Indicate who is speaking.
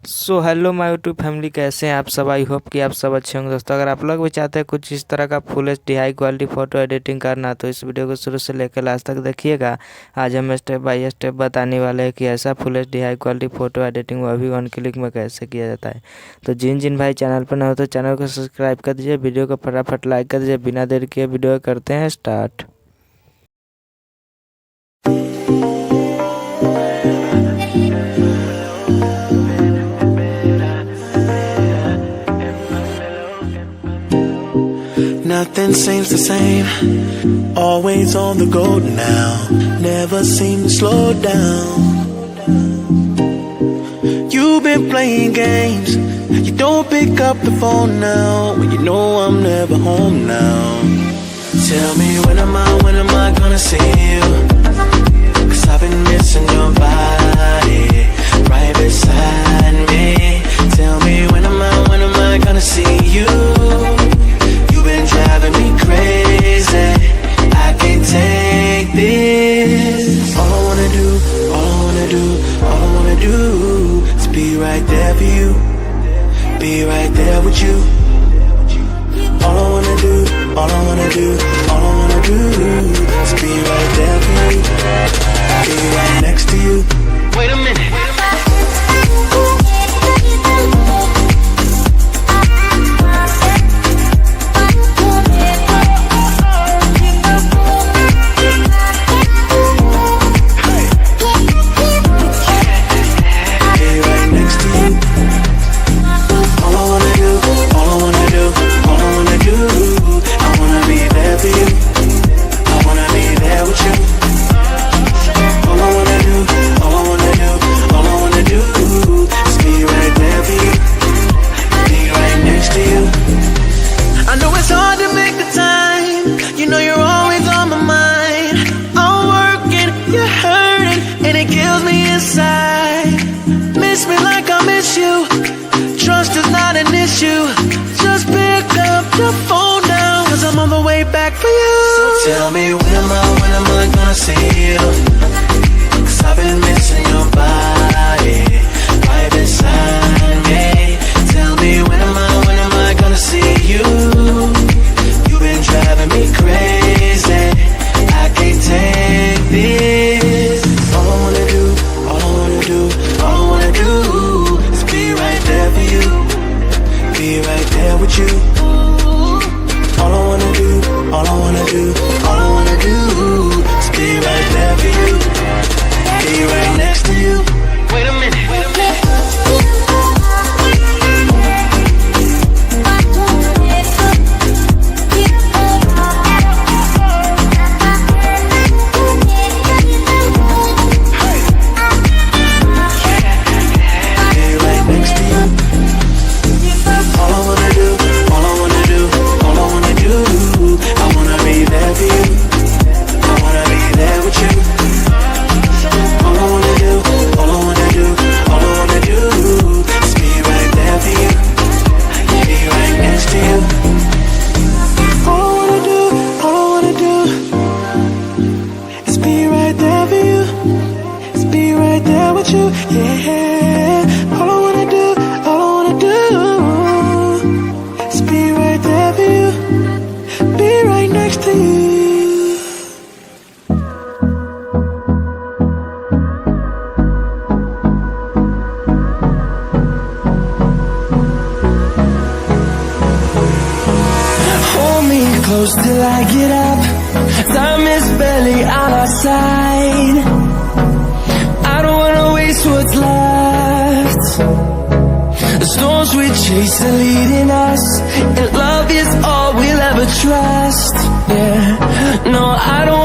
Speaker 1: So hello my YouTube family, कैसे हैं आप सब। आई होप कि आप सब अच्छे होंगे। दोस्तों, अगर आप लोग भी चाहते हैं कुछ इस तरह का full HD high quality photo editing करना, तो इस वीडियो को शुरू से लेकर लास्ट तक देखिएगा। आज हम स्टेप बाय स्टेप बताने वाले हैं कि ऐसा full HD high quality photo editing वो भी 1 क्लिक में कैसे किया जाता है। तो जिन जिन भाई चैनल पर न हो तो चैनल को सब्सक्राइब कर दीजिए, वीडियो को फटाफट लाइक कर दीजिए। बिना देर किए वीडियो करते हैं start.
Speaker 2: Nothing seems the same, always on the go now, never seem to slow down. You've been playing games, you don't pick up the phone now, when you know I'm never home now. Tell me when am I gonna see you? 'Cause I've been missing your body, right beside me. Tell me when am I gonna see you? Been driving me crazy, I can't take this. All I wanna do, all I wanna do, all I wanna do is be right there for you, be right there with you. All I wanna do, all I wanna do, all I wanna do is be right there for you, be right next to you. Wait a minute. Miss me like I miss you. Trust is not an issue. Just pick up your phone now, 'cause I'm on the way back for you. So tell me when am I gonna see you? 'Cause I've been missing your body right beside me. Tell me when am I gonna see you? You've been driving me crazy, I can't take this. All I wanna do, all I wanna do, all I wanna do is be right there for you, be right there with you. All I wanna do, all I wanna do, all I wanna do is be right there for you, be right next to you. Wait a minute. Yeah, all I wanna do, all I wanna do is be right there for you, be right next to you. Hold me close till I get up, time is barely on our side. What's left? The storms we chase are leading us, and love is all we'll ever trust. Yeah, no, I don't